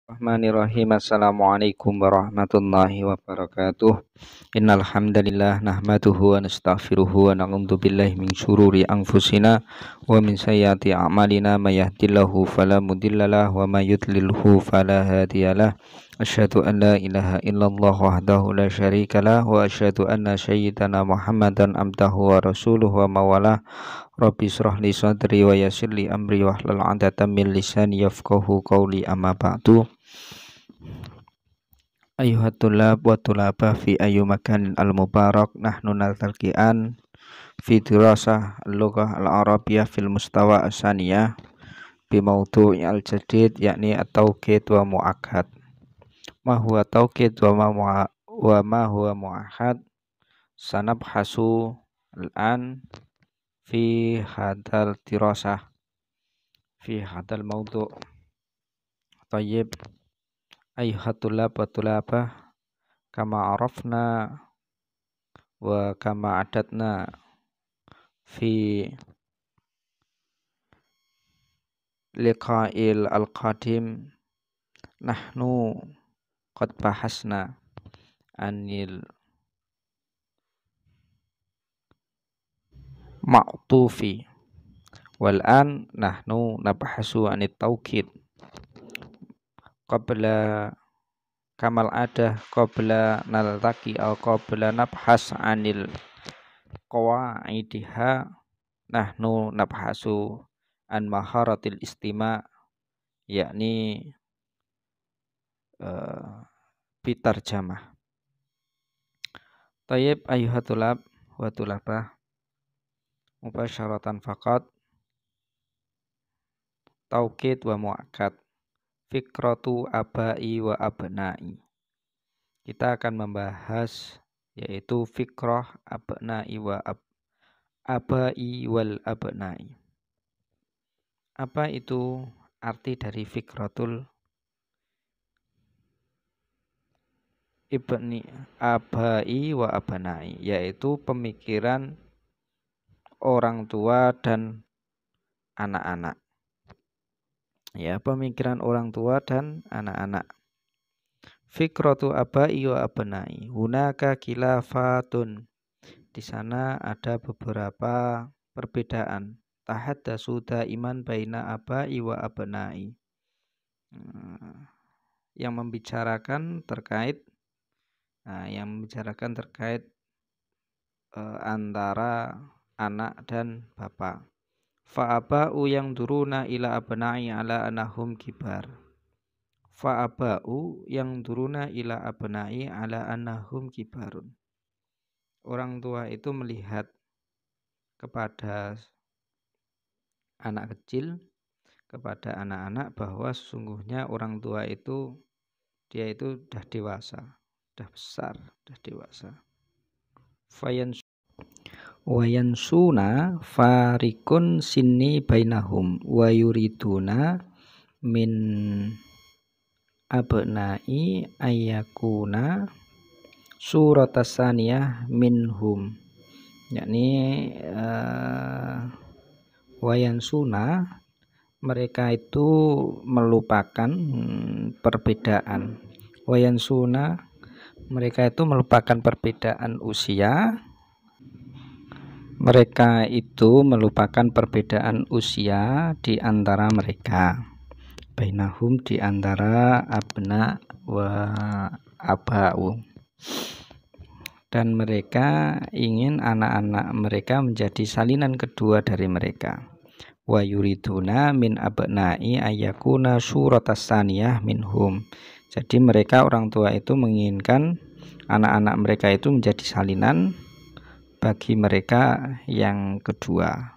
Bismillahirrahmanirrahim. Assalamualaikum warahmatullahi wabarakatuh. Innal hamdalillah nahmaduhu wa nastaghfiruhu wa na'udzu billahi min syururi anfusina wa min sayyiati a'malina may yahdihillahu fala mudhillalah wa may yudlilhu fala hadiyalah. Asyhadu an la ilaha illallah wahdahu la syarikalah wa asyhadu anna sayyidana Muhammadan abdahu wa rasuluhu wa mawalah. Rabbi shrah li sadri wa yassir li amri wahlul 'uqdatam min lisani yafqahu qawli amma ba'du. Ayuhat tulab wa tulabah fi ayu makan al-mubarak nahnu naltalqian fi dirasah al-lughah al-arabiyyah fil mustawa as-saniyah bi mawdu' al-jadid yakni at-tawqid wa mu'akkad. Ma huwa tawqid wa ma huwa mu'akkad sanabhasu al-an fi hadal dirasah fi hadal mawdu'. Tayyib. Ayyuhatulab wa tulabah kama arafna wa kama adatna fi liqa'il al-qadim nahnu qad bahasna anil ma'tufi wal an nahnu nabhasu anit tawqid qabla kamal adah qabla naltaqi au qabla nabhas anil qawaidiha nahnu nabhasu an maharatil istima' yakni bitarjamah. Tayyib ayyuhatulab wa tulabah mubasyaratan faqat tauqid wa mu'akkad fikratu abai wa abnai. Kita akan membahas yaitu fikrah abnai wa abai wal abnai. Apa itu arti dari fikratul ibni abai wa abnai, yaitu pemikiran orang tua dan anak-anak. Ya, pemikiran orang tua dan anak-anak. Fikratu abai wa abnai. Hunaka khilafatun. Di sana ada beberapa perbedaan. Tahaddatsu daiman baina abai wa abnai. Yang membicarakan terkait antara anak dan bapak. Fa'aba'u yang duruna ila abna'i ala anahum kibar. Fa'aba'u yang duruna ila abna'i ala anahum kibarun. Orang tua itu melihat kepada anak kecil, kepada anak-anak bahwa sesungguhnya orang tua itu dia itu sudah dewasa, sudah besar, sudah dewasa. Wayansuna farikun sinni bainahum wa yuriduna min abna'i ayyakuna suratasaniyah minhum, yakni wayansuna mereka itu melupakan perbedaan. Wayansuna mereka itu melupakan perbedaan usia. Mereka itu melupakan perbedaan usia di antara mereka. Bainahum di antara abna wa abau. Dan mereka ingin anak-anak mereka menjadi salinan kedua dari mereka. Wa yuriduna min abna'i ayyakuna suratasaniyah minhum. Jadi mereka orang tua itu menginginkan anak-anak mereka itu menjadi salinan bagi mereka yang kedua.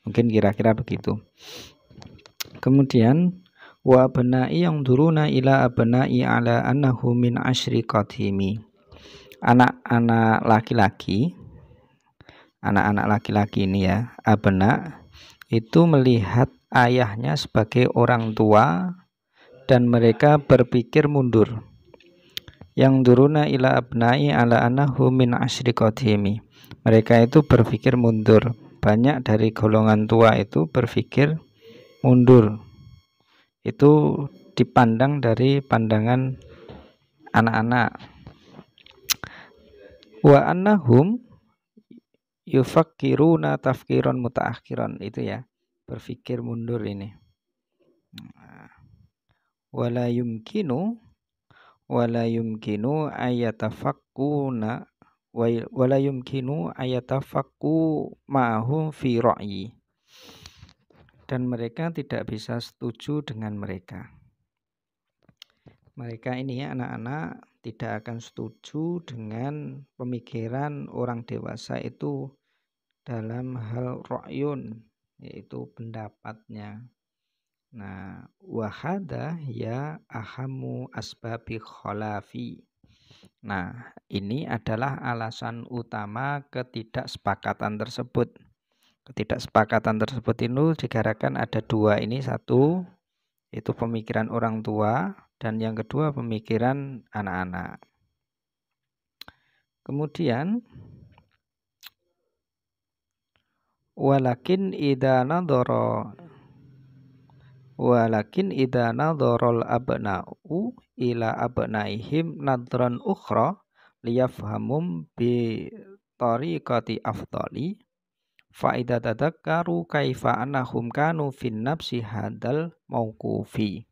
Mungkin kira-kira begitu. Kemudian wa abna'i yang duruna ila abna'i ala annahu min asyri qadhimi. Anak-anak laki-laki ini ya, abna itu melihat ayahnya sebagai orang tua dan mereka berpikir mundur. Yang duruna ila abna'i ala annahu min asyri qadhimi. Mereka itu berpikir mundur. Banyak dari golongan tua itu berpikir mundur. Itu dipandang dari pandangan anak-anak. Wa annahum yufakkiruna tafkiran mutaakhiran, itu ya, berpikir mundur ini. Wala yumkinu ayatafakkuna wala yumkinu ayatafakku ma'hum fi ra'yi, dan mereka tidak bisa setuju dengan mereka. Mereka ini ya, anak-anak tidak akan setuju dengan pemikiran orang dewasa itu dalam hal ra'yun, yaitu pendapatnya. Nah, wahada ya ahamu asbabi kholafi. Nah, ini adalah alasan utama ketidaksepakatan tersebut. Ketidaksepakatan tersebut itu dikarenakan ada dua ini. Satu, itu pemikiran orang tua, dan yang kedua pemikiran anak-anak. Kemudian walakin idza nadharul abna'u ila abnaihim nadran ukhra liyafhamum bi tariqati afdali fa idza tadakkaru kaifa annahum kanu fin nafsi hadal mauqufi.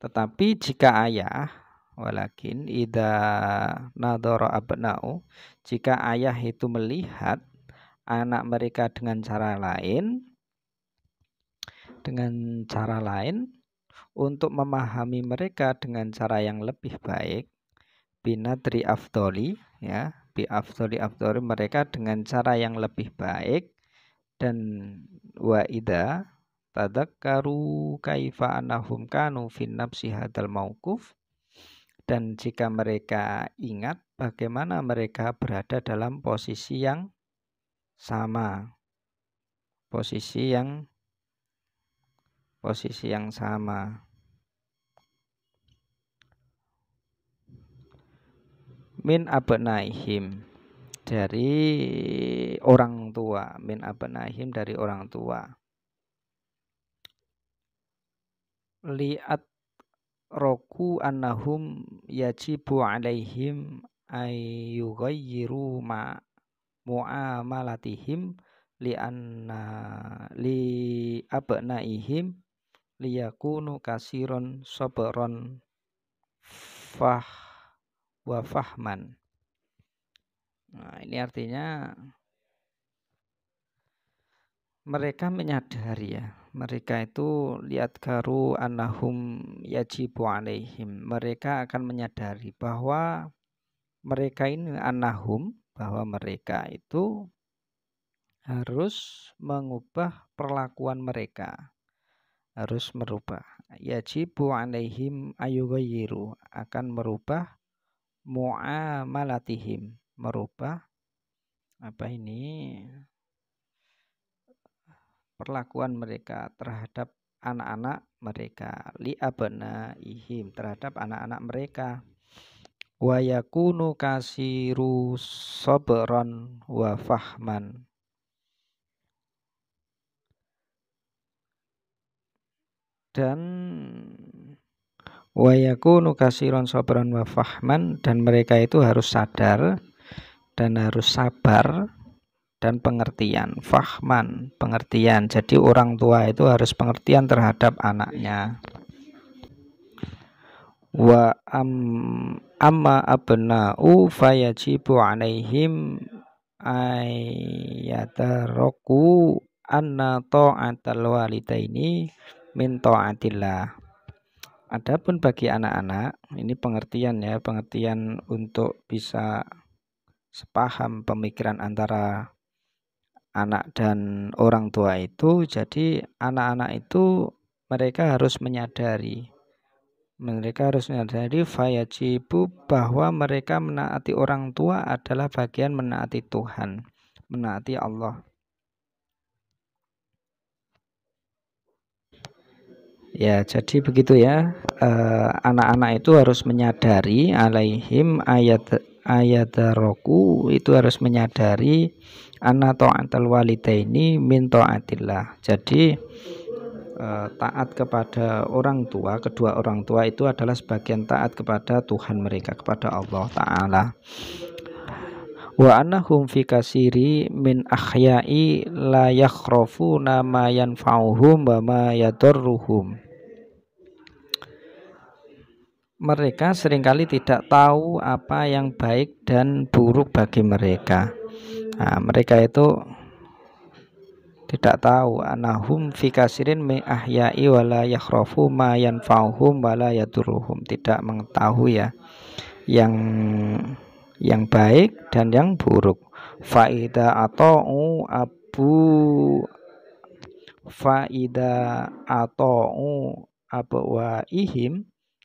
Tetapi jika ayah, walakin idza nadhara abna'u, jika ayah itu melihat anak mereka dengan cara lain untuk memahami mereka dengan cara yang lebih baik, binadri afdoli, ya, bi afdoli mereka dengan cara yang lebih baik, dan wa idza tadakkaru kaifa annahum kanu fin nafsi hadal mauquf, dan jika mereka ingat bagaimana mereka berada dalam posisi yang sama, posisi yang sama, min abnaihim, dari orang tua, min abnaihim, dari orang tua, liat roku annahum yajibu alaihim ayyughayyiru ma muamalatihim li abnaihim liyakunu kasiron sabron wa fahman. Nah, ini artinya mereka menyadari ya, mereka itu lihat garu annahum yajibu alaihim, mereka akan menyadari bahwa mereka ini annahum, bahwa mereka itu harus mengubah perlakuan mereka, harus merubah. Yajibu alaihim ayughayyiru, akan merubah muamalatihim, merubah perlakuan mereka terhadap anak-anak mereka, li abnaihim, terhadap anak-anak mereka, wa yakunu kasiru sabran wa fahman, dan wa yakunu kasiron sabran wa fahman, dan mereka itu harus sadar dan harus sabar dan pengertian. Fahman, pengertian. Jadi orang tua itu harus pengertian terhadap anaknya. Wa amma abna'u fayajibu alaihim ayataraku anna ta'atal walidaini min ta'atillah. Adapun bagi anak-anak, ini pengertian ya, pengertian untuk bisa sepaham pemikiran antara anak dan orang tua itu. Jadi anak-anak itu mereka harus menyadari fayajibu, bahwa mereka menaati orang tua adalah bagian menaati Tuhan, menaati Allah. Ya, jadi begitu ya. Anak-anak itu harus menyadari alaihim ayataraku, itu harus menyadari anna ta'atal walidaini min ta'atillah. Jadi taat kepada orang tua, kedua orang tua itu adalah sebagian taat kepada Tuhan mereka, kepada Allah Ta'ala. Wa annahum fi kasiri min ahyai la yakhrafuna ma yanfa'uhum wa ma yadurruhum. Mereka seringkali tidak tahu apa yang baik dan buruk bagi mereka. Nah, mereka itu tidak tahu anahum fi kasirin min ahyai wa la yakhrafu ma yanfa'uhum wa la yadurruhum. Tidak mengetahui ya yang baik dan yang buruk. Faida atau abwaihim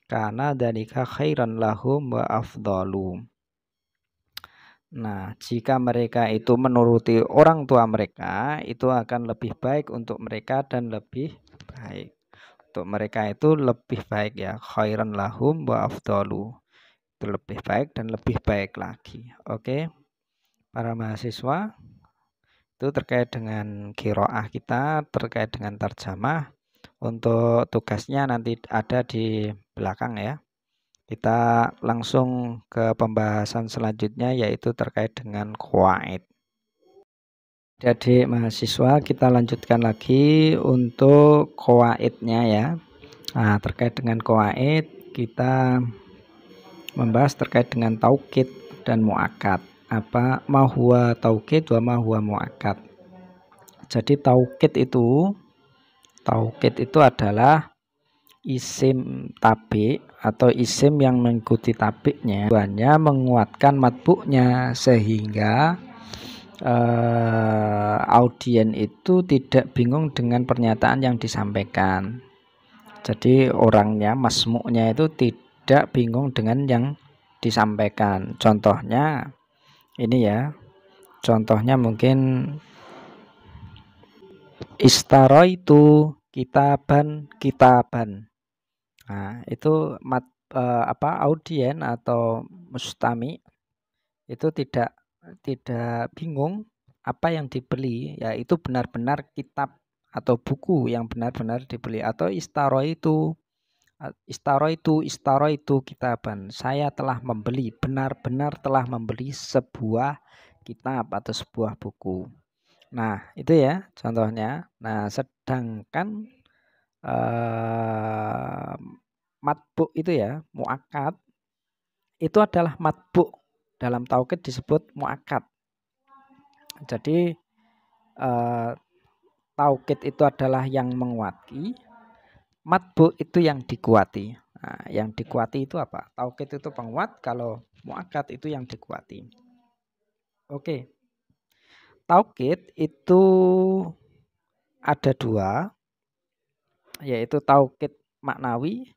karena dalika khairan lahum wa afdalu. Nah, jika mereka itu menuruti orang tua mereka, itu akan lebih baik untuk mereka dan lebih baik. Untuk mereka itu lebih baik ya, khairan lahum wa afdalu. Itu lebih baik dan lebih baik lagi. Oke. Para mahasiswa, itu terkait dengan qiraah kita, terkait dengan tarjamah. Untuk tugasnya nanti ada di belakang ya. Kita langsung ke pembahasan selanjutnya, yaitu terkait dengan qawaid. Jadi mahasiswa, kita lanjutkan lagi untuk qawaidnya ya. Nah, terkait dengan qawaid kita membahas terkait dengan taukid dan muakkad. Apa ma huwa taukid wa ma huwa muakkad. Jadi taukid itu adalah isim tabi atau isim yang mengikuti tabiknya, tujuannya menguatkan matbu'nya sehingga audien itu tidak bingung dengan pernyataan yang disampaikan. Jadi orangnya, masmu'nya itu tidak bingung dengan yang disampaikan. Contohnya ini ya, contohnya mungkin istaraitu kitaban. Nah, itu audien atau mustami itu tidak bingung apa yang dibeli, yaitu benar-benar kitab atau buku yang benar-benar dibeli. Atau istaraitu kitaban, saya telah membeli, benar-benar telah membeli sebuah kitab atau sebuah buku. Nah, itu ya contohnya. Nah, sedangkan matbu itu ya, muakkad itu adalah matbu, dalam taukid disebut muakkad. Jadi taukid itu adalah yang menguati, matbu itu yang dikuati. Nah, yang dikuati itu apa? Taukid itu penguat, kalau muakkad itu yang dikuati. Oke. Taukid itu ada dua, yaitu taukid maknawi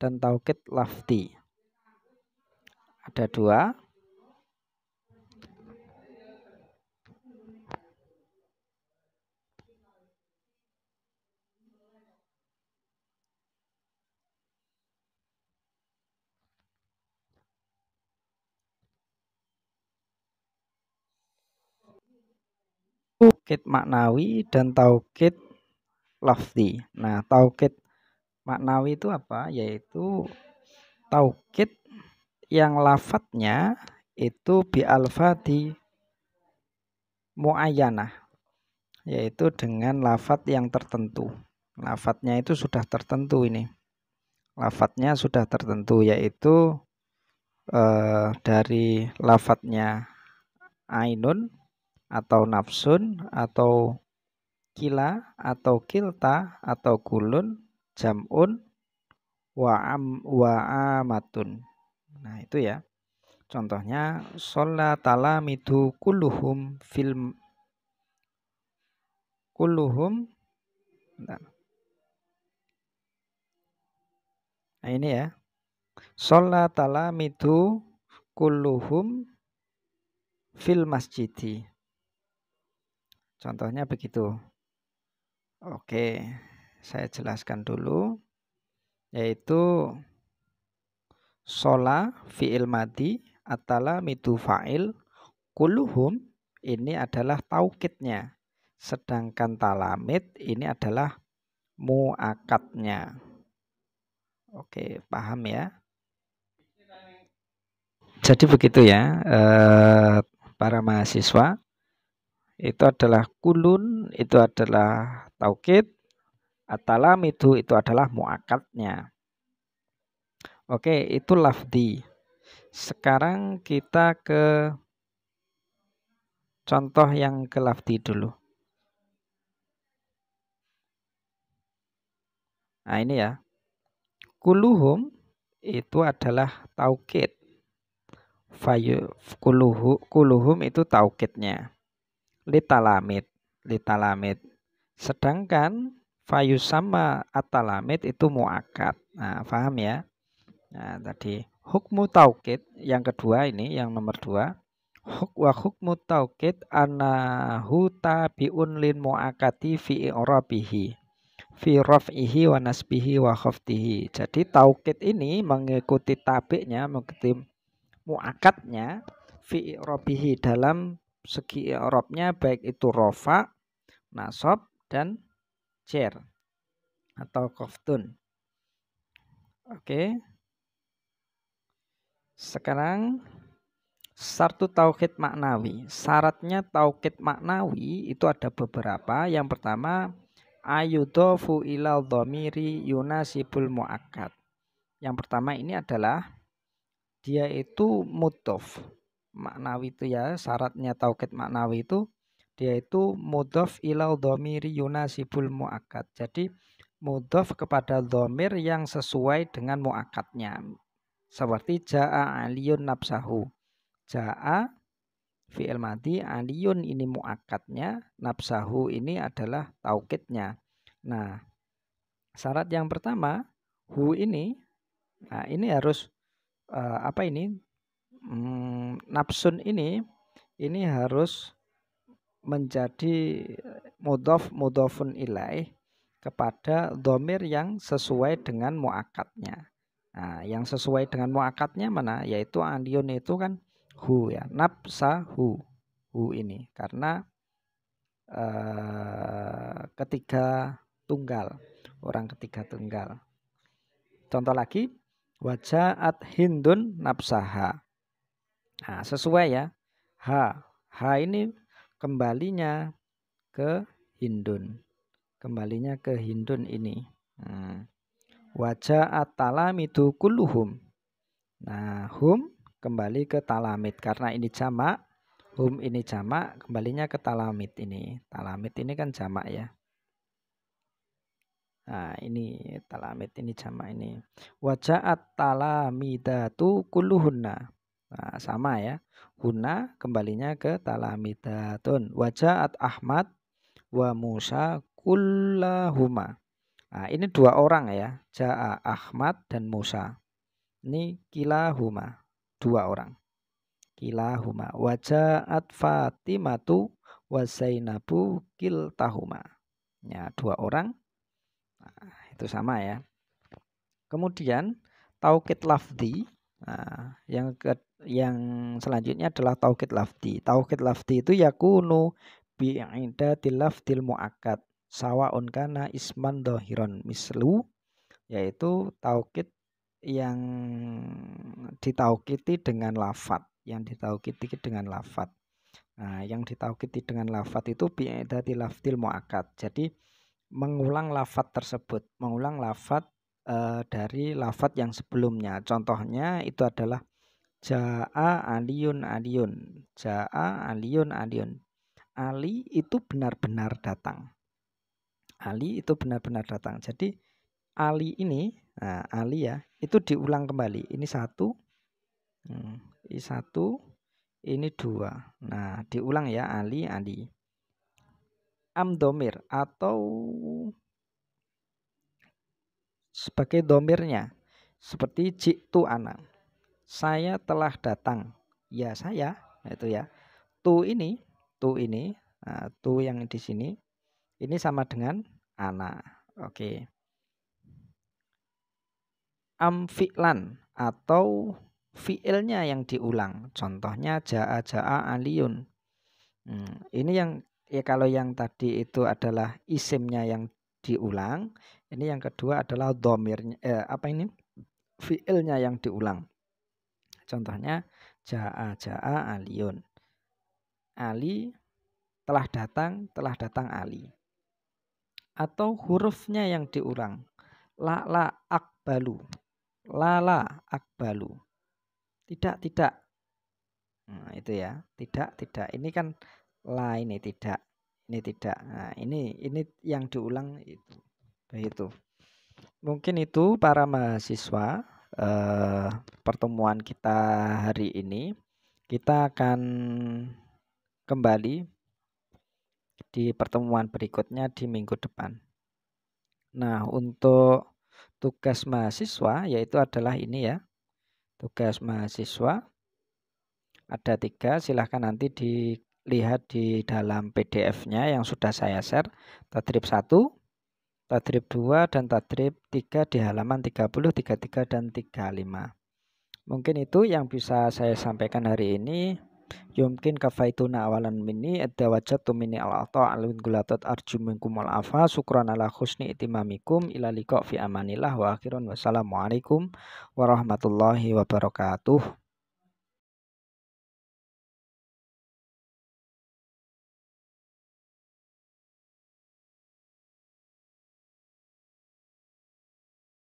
dan taukid lafzi. Ada dua. Taukid maknawi dan taukid lafzi. Nah, taukid maknawi itu apa? Yaitu taukid yang lafadznya itu bi alfati muayyanah, yaitu dengan lafadz yang tertentu. Lafadznya itu sudah tertentu ini. Lafadznya sudah tertentu, yaitu dari lafadznya ainun atau nafsun atau kila atau kilta atau kulun, jam'un, wa amatun. Nah, itu ya. Contohnya sholla talamidu kulluhum Nah, ini ya. Sholla talamidu kulluhum fil masjidi. Contohnya begitu. Oke, saya jelaskan dulu. Yaitu shola fi'il madi, at-talamidu fa'il, kulluhum ini adalah taukidnya. Sedangkan talamid ini adalah muakatnya. Oke, paham ya? Jadi begitu ya, para mahasiswa. Itu adalah kulun, itu adalah taukid, atalam itu adalah muakatnya. Oke, itu lafdi. Sekarang kita ke contoh yang ke lafdi dulu. Nah ini ya, kuluhum itu adalah taukid. Kuluhum itu taukidnya. Litalamid. Sedangkan fayusama atalamid itu muakad. Nah, paham ya? Nah, tadi hukmu taukid yang kedua ini, yang nomor 2. Hukmu taukid anahu tabiun lin muakati fi i'rabihi fi raf'ihi wa nasbihi wa khaftihi. Jadi taukid ini mengikuti tabiknya, mengikuti muakatnya fi i'rabihi dalam segi i'rabnya, baik itu rofa, nasab dan jar atau koftun. Oke. Sekarang syartu tauhid maknawi. Syaratnya tauhid maknawi itu ada beberapa. Yang pertama, ayudhofu ilal dhamiri yunasibul muakkad. Yang pertama ini adalah dia itu mudhof. Maknawi itu ya, syaratnya tauhid maknawi itu dia itu mudhof ilal dhamiri yunasibul muakkad. Jadi mudhof kepada dhamir yang sesuai dengan muakkadnya. Seperti ja'a aliyun nafsahu. Ja'a fi'il madhi, aliyun ini muakkadnya, nafsahu ini adalah taukidnya. Nah, syarat yang pertama, hu ini, nah ini harus apa ini? Nafsun ini harus menjadi mudhofun ilaih kepada dhamir yang sesuai dengan muakkadnya. Nah, yang sesuai dengan muakatnya mana? Yaitu aliyun itu kan hu ya, nafsahu. Hu ini karena ketiga tunggal, orang ketiga tunggal. Contoh lagi, wajaat hindun nafsaha. Nah, sesuai ya. Ha ini kembalinya ke hindun. Kembalinya ke hindun ini. Wajaat talamidu kulluhum. Nah, hum kembali ke talamid karena ini jamak. Hum ini jamak, kembalinya ke talamid ini. Talamid ini kan jamak ya. Nah, ini talamid ini jamak ini. Wajaat talamidatu kulluhunna. Nah, sama ya. Hunna kembalinya ke talamidatun. Wajaat Ahmad wa Musa kullahuma. Nah, ini dua orang ya. Ja'a Ahmad dan Musa. Ini kilahuma, dua orang. Kilahuma. Wajaat Fatimatu wa Zainabu kiltahuma. Ya, dua orang. Nah, itu sama ya. Kemudian taukid lafdi. Nah, yang selanjutnya adalah taukid lafdi. Taukid lafdi itu yakunu bi'idatil lafdil muakkad sawaun kana isman dhahiran mislu, yaitu taukid yang ditaukiti dengan lafat, Nah, yang ditaukiti dengan lafat itu bi'idatil lafdil muakkad. Jadi mengulang lafat tersebut, mengulang lafat dari lafat yang sebelumnya. Contohnya itu adalah ja'a aliyun aliyun. Ja'a aliyun aliyun. Ali itu benar-benar datang. Ali itu benar-benar datang. Jadi Ali ini, nah Ali ya, itu diulang kembali. Ini satu, ini satu, ini dua. Nah, diulang ya, Ali, Ali. Amdomir atau sebagai domirnya, seperti jitu ana. Saya telah datang. Ya saya, itu ya. Tu ini, nah, tu yang di sini, ini sama dengan ana. Oke. Amfi'lan atau fi'ilnya yang diulang. Contohnya ja'a aliyun. Ini yang ya, kalau yang tadi itu adalah isimnya yang diulang. Ini yang kedua adalah dhamirnya fiilnya yang diulang. Contohnya jaa aliyun. Ali telah datang Ali. Atau hurufnya yang diulang. La akbalu. La akbalu. Tidak. Nah, itu ya. Tidak. Ini kan la, ini tidak. Ini tidak. Nah, ini yang diulang itu. Begitu. Mungkin itu para mahasiswa pertemuan kita hari ini. Kita akan kembali di pertemuan berikutnya di minggu depan. Nah, untuk tugas mahasiswa yaitu adalah ini ya. Tugas mahasiswa ada 3, silahkan nanti dilihat di dalam PDF-nya yang sudah saya share. Tadrib 1, tadrib 2, dan tadrib 3 di halaman 30, 33, dan 35. Mungkin itu yang bisa saya sampaikan hari ini. Yumkin kafaituna awalan minni adda wajadtu minni al-ata alwin gulatat arju minkum al-afa syukran ala khusni itimamikum ila liqa fi amanillah wa akhirun wassalamualaikum warahmatullahi wabarakatuh.